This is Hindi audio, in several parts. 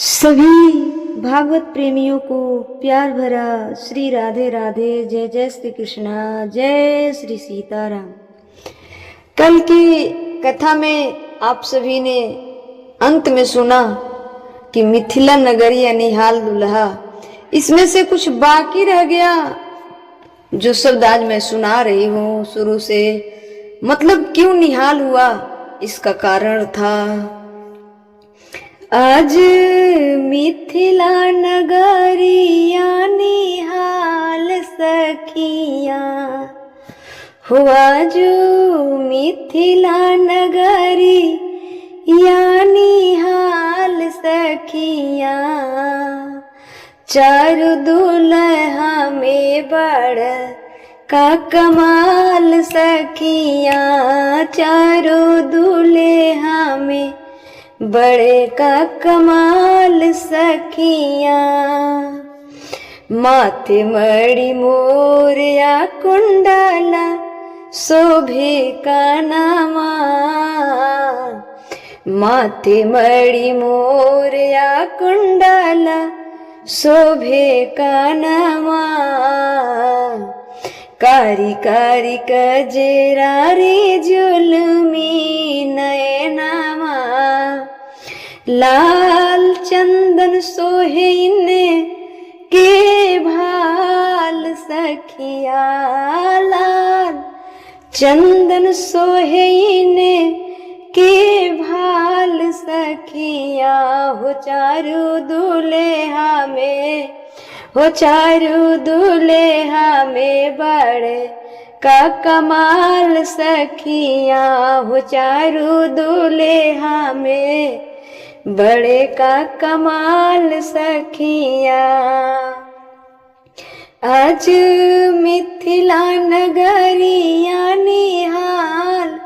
सभी भागवत प्रेमियों को प्यार भरा श्री राधे राधे। जय जय श्री कृष्णा, जय श्री सीताराम। कल की कथा में आप सभी ने अंत में सुना कि मिथिला नगरी निहाल दुल्हा, इसमें से कुछ बाकी रह गया जो शब्द आज मैं सुना रही हूँ शुरू से। मतलब क्यों निहाल हुआ, इसका कारण था आज मिथिला नगरिया निहाल सखिया हुआ जो मिथिला नगरी या निहाल सखिया। चारु दुल्हा में बड़ का कमाल सखिया, चारों दुल्हा में बड़े का कमाल सखिया। माथे मणि मोरिया कुंडला शोभे का नामा, माथे मणि मोरिया कुंडला शोभे का नामा। कारी कारी कजरा रे जुलमी नयनामा, लाल चंदन सोहे इन्हें के भाल सखिया, लाल चंदन सोहे इन्हें के भाल सखिया। हो चारू दुल्हा में, हो चारू दुल्हा में बड़े का कमाल सखिया, हो चारू दुल्हा में बड़े का कमाल सखिया। आज मिथिला नगरिया निहाल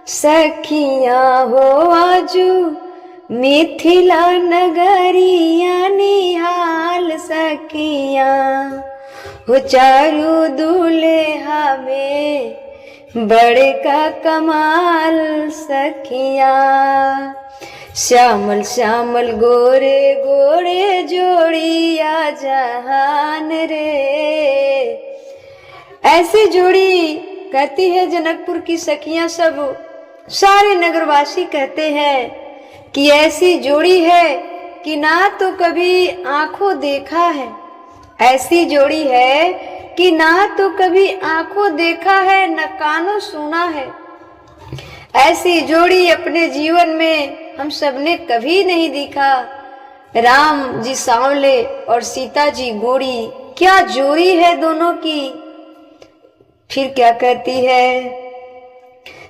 सखिया हो, आजू मिथिला नगरिया निहाल सखिया। हो चारू दुल्हा में बड़े का कमाल सखिया। श्यामल श्यामल गोरे गोरे जोड़िया जहान रे, ऐसी जोड़ी कहती है जनकपुर की सखियां। सब सारे नगरवासी कहते हैं कि ऐसी जोड़ी है कि ना तो कभी आंखों देखा है, ऐसी जोड़ी है कि ना तो कभी आंखों देखा है न कानों सुना है। ऐसी जोड़ी अपने जीवन में हम सबने कभी नहीं देखा। राम जी सांवले और सीता जी गोरी, क्या जोड़ी है दोनों की। फिर क्या कहती है,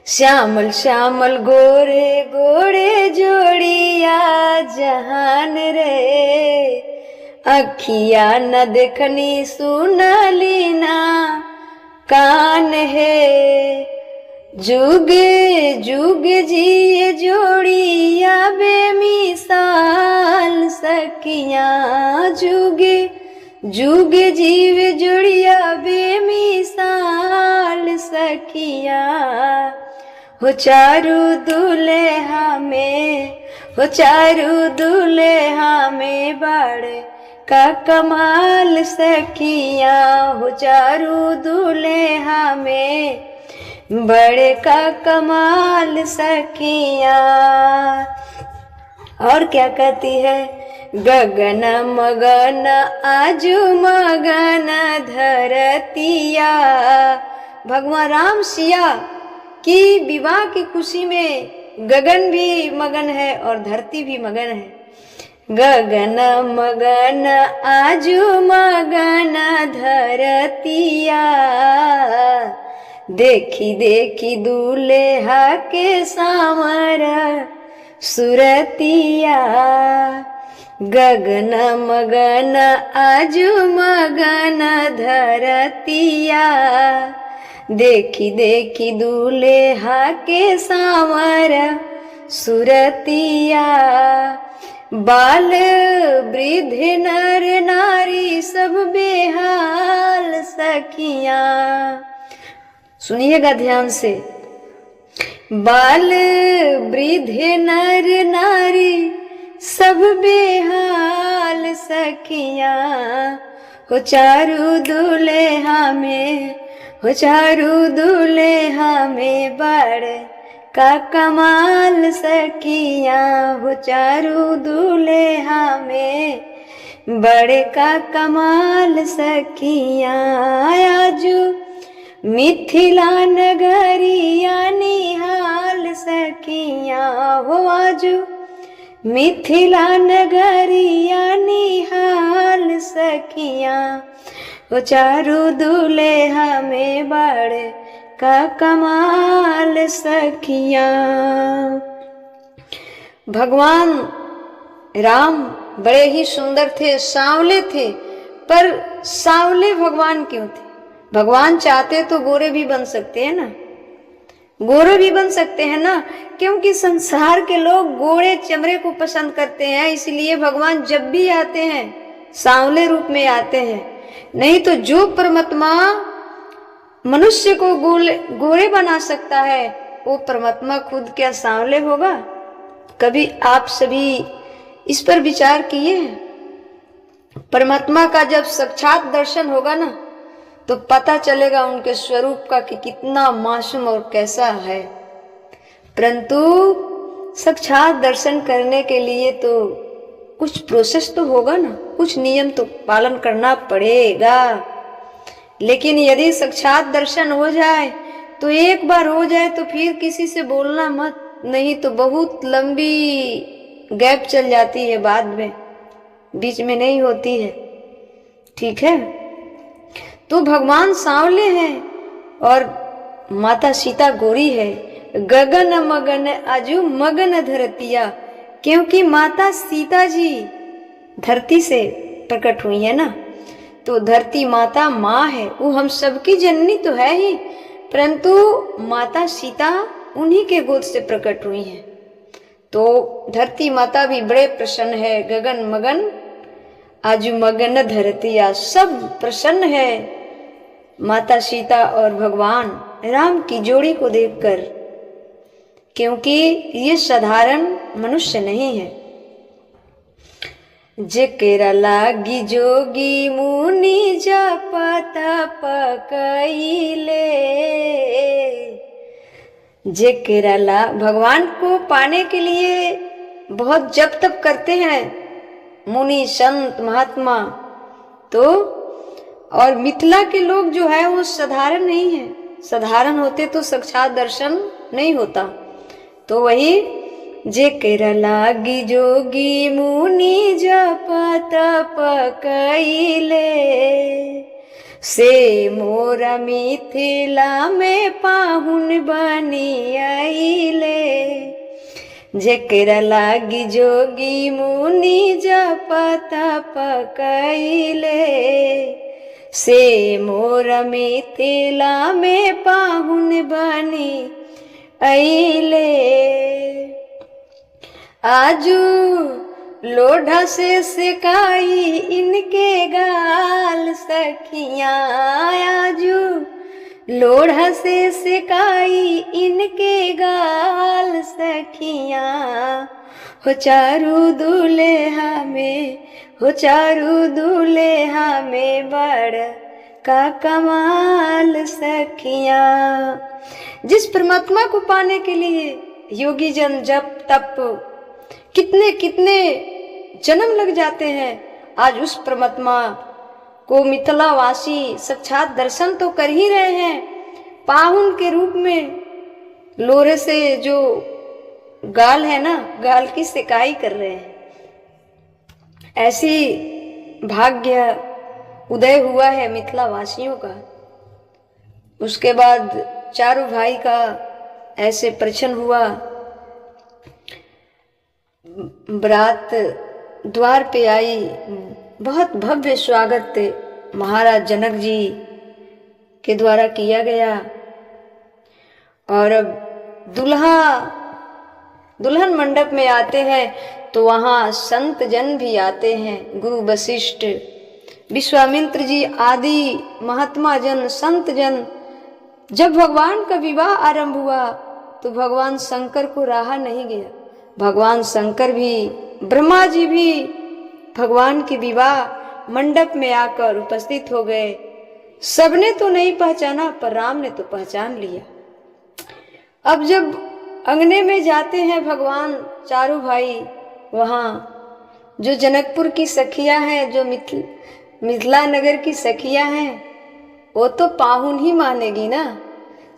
श्यामल श्यामल गोरे गोरे जोड़िया जहान रे, अखिया न देखनी सुनली ना कान है। जुग जुग जी जोड़िया बेमिसाल सखिया, जुग जुग जीव जोड़िया बेमिसाल सखिया। हो चारू दुल्हा में, हो चारू दुल्हा में बड़े का कमाल सखिया, हो चारू दुल्हा में बड़े का कमाल सखिया। और क्या कहती है, गगन मगन आजू मगन धरतिया। भगवान राम सिया की विवाह की खुशी में गगन भी मगन है और धरती भी मगन है। गगन मगन आजू मगन धरतिया, देखी देखी दूल्हा के सांवर सुरतिया। गगन मगन आजू मगन धरतिया, देखी देखी दूल्हा के सांवर सुरतिया। बाल वृद्ध नर नारी सब बेहाल सखिया। सुनिएगा ध्यान से, बाल वृद्ध नर नारी सब बेहाल सखियां, हो चारू दुल्हा में, हो चारू दुल्हा में बड़ का कमाल सखियां, हो चारू दुल्हा में बड़े का कमाल सखियां। आजू मिथिला नगरिया निहाल सखियां, हो आजू मिथिला नगरिया निहाल सखियां, हो चारू दुल्हा में बड़ का कमाल सखियां। भगवान राम बड़े ही सुंदर थे, सांवले थे, पर सांवले भगवान क्यों थे? भगवान चाहते तो गोरे भी बन सकते हैं ना, गोरे भी बन सकते हैं ना, क्योंकि संसार के लोग गोरे चमड़े को पसंद करते हैं, इसलिए भगवान जब भी आते हैं सांवले रूप में आते हैं। नहीं तो जो परमात्मा मनुष्य को गोरे बना सकता है, वो परमात्मा खुद क्या सांवले होगा? कभी आप सभी इस पर विचार किए हैं? परमात्मा का जब साक्षात दर्शन होगा ना, तो पता चलेगा उनके स्वरूप का कि कितना मासूम और कैसा है। परंतु साक्षात दर्शन करने के लिए तो कुछ प्रोसेस तो होगा ना, कुछ नियम तो पालन करना पड़ेगा। लेकिन यदि साक्षात दर्शन हो जाए तो एक बार हो जाए तो फिर किसी से बोलना मत, नहीं तो बहुत लंबी गैप चल जाती है, बाद में बीच में नहीं होती है। ठीक है, तो भगवान सांवले हैं और माता सीता गोरी है। गगन मगन आजू मगन धरतिया, क्योंकि माता सीता जी धरती से प्रकट हुई है ना, तो धरती माता माँ है, वो हम सबकी जननी तो है ही, परंतु माता सीता उन्हीं के गोद से प्रकट हुई है। तो धरती माता भी बड़े प्रसन्न है। गगन मगन आजू मगन धरतिया, सब प्रसन्न है माता सीता और भगवान राम की जोड़ी को देखकर, क्योंकि ये साधारण मनुष्य नहीं है। जेकरा लागी जोगी मुनि जप तप कइले, जेकरा ला भगवान को पाने के लिए बहुत जप तप करते हैं मुनि संत महात्मा। तो और मिथिला के लोग जो है वो साधारण नहीं है, साधारण होते तो साक्षात दर्शन नहीं होता। तो वही जेकरा लागी जोगी मुनि जप तप कइले, से मोरा मिथिला में पाहुन बनी आइले। जेकरा लागी जोगी मुनि जप तप कइले, से मोरा मिथिला में पाहुन बनी आइले। आजू लोढ़ा से सिकाई इनके गाल सखियां, आजू लोढ़ा से सिकाई इनके गाल सखियां, हो चारू दुल्हा में, हो चारू दुल्हा में बड़ का कमाल सखियां। जिस परमात्मा को पाने के लिए योगी जन जप तप कितने कितने जन्म लग जाते हैं, आज उस परमात्मा को मिथिलावासी साक्षात दर्शन तो कर ही रहे हैं। पाहुन के रूप में लोरे से जो गाल है ना, गाल की सिकाई कर रहे हैं। ऐसी भाग्य उदय हुआ है मिथिलावासियों का। उसके बाद चारों भाई का ऐसे प्रश्न हुआ, बरात द्वार पे आई, बहुत भव्य स्वागत महाराज जनक जी के द्वारा किया गया। और अब दुल्हन मंडप में आते हैं तो वहाँ संत जन भी आते हैं, गुरु वशिष्ठ विश्वामित्र जी आदि महात्मा जन संत जन। जब भगवान का विवाह आरंभ हुआ तो भगवान शंकर को रहा नहीं गया। भगवान शंकर भी, ब्रह्मा जी भी भगवान के विवाह मंडप में आकर उपस्थित हो गए। सबने तो नहीं पहचाना, पर राम ने तो पहचान लिया। अब जब अंगने में जाते हैं भगवान चारों भाई, वहाँ जो जनकपुर की सखियां हैं, जो मिथिला नगर की सखियां हैं, वो तो पाहुन ही मानेगी ना,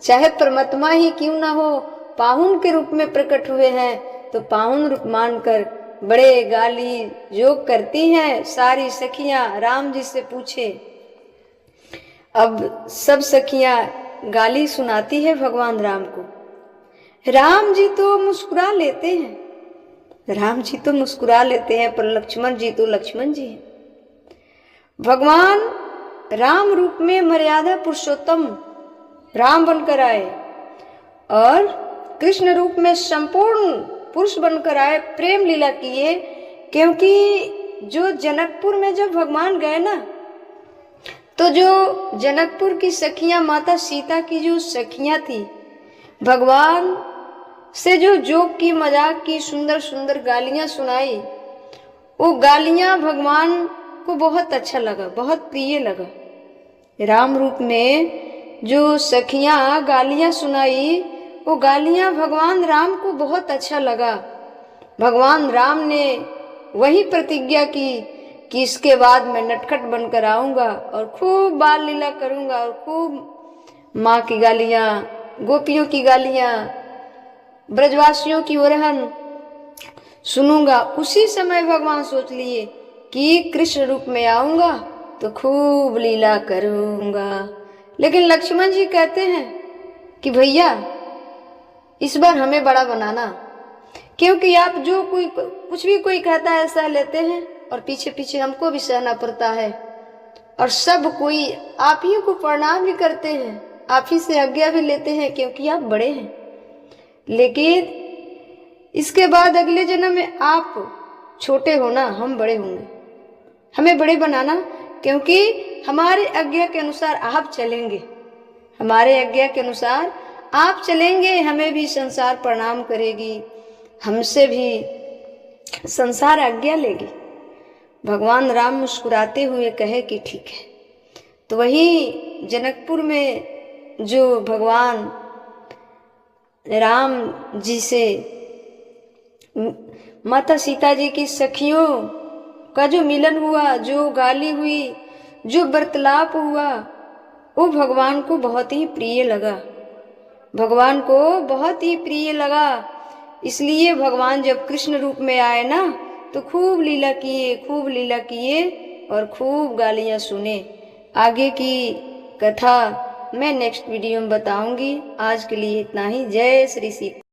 चाहे परमात्मा ही क्यों ना हो, पाहुन के रूप में प्रकट हुए हैं तो पाहुन रूप मानकर बड़े गाली जोग करती हैं सारी सखियां। राम जी से पूछे, अब सब सखियां गाली सुनाती है भगवान राम को। राम जी तो मुस्कुरा लेते हैं, राम जी तो मुस्कुरा लेते हैं, पर लक्ष्मण जी तो लक्ष्मण जी हैं। भगवान राम रूप में मर्यादा पुरुषोत्तम राम बनकर आए और कृष्ण रूप में संपूर्ण पुरुष बनकर आए, प्रेम लीला किए। क्योंकि जो जनकपुर में जब भगवान गए ना, तो जो जनकपुर की सखियां, माता सीता की जो सखियां थी, भगवान से जो जोक की, मजाक की, सुंदर सुंदर गालियां सुनाई, वो गालियां भगवान को बहुत अच्छा लगा, बहुत प्रिय लगा। राम रूप में जो सखियां गालियां सुनाई, वो गालियां भगवान राम को बहुत अच्छा लगा। भगवान राम ने वही प्रतिज्ञा की कि इसके बाद मैं नटखट बनकर आऊंगा और खूब बाल लीला करूंगा और खूब माँ की गालियां, गोपियों की गालियां, ब्रजवासियों की ओरहन सुनूंगा। उसी समय भगवान सोच लिए कि कृष्ण रूप में आऊंगा तो खूब लीला करूंगा। लेकिन लक्ष्मण जी कहते हैं कि भैया इस बार हमें बड़ा बनाना, क्योंकि आप जो कोई कुछ भी कोई कहता है सह लेते हैं और पीछे पीछे हमको भी सहना पड़ता है, और सब कोई आप ही को प्रणाम भी करते हैं, आप ही से आज्ञा भी लेते हैं क्योंकि आप बड़े हैं। लेकिन इसके बाद अगले जन्म में आप छोटे होना, हम बड़े होंगे, हमें बड़े बनाना, क्योंकि हमारे आज्ञा के अनुसार आप चलेंगे, हमारे आज्ञा के अनुसार आप चलेंगे, हमें भी संसार प्रणाम करेगी, हमसे भी संसार आज्ञा लेगी। भगवान राम मुस्कुराते हुए कहे कि ठीक है। तो वही जनकपुर में जो भगवान राम जी से माता सीता जी की सखियों का जो मिलन हुआ, जो गाली हुई, जो वार्तालाप हुआ, वो भगवान को बहुत ही प्रिय लगा, भगवान को बहुत ही प्रिय लगा। इसलिए भगवान जब कृष्ण रूप में आए ना, तो खूब लीला किए, खूब लीला किए और खूब गालियां सुने। आगे की कथा मैं नेक्स्ट वीडियो में बताऊंगी। आज के लिए इतना ही। जय श्री सीता।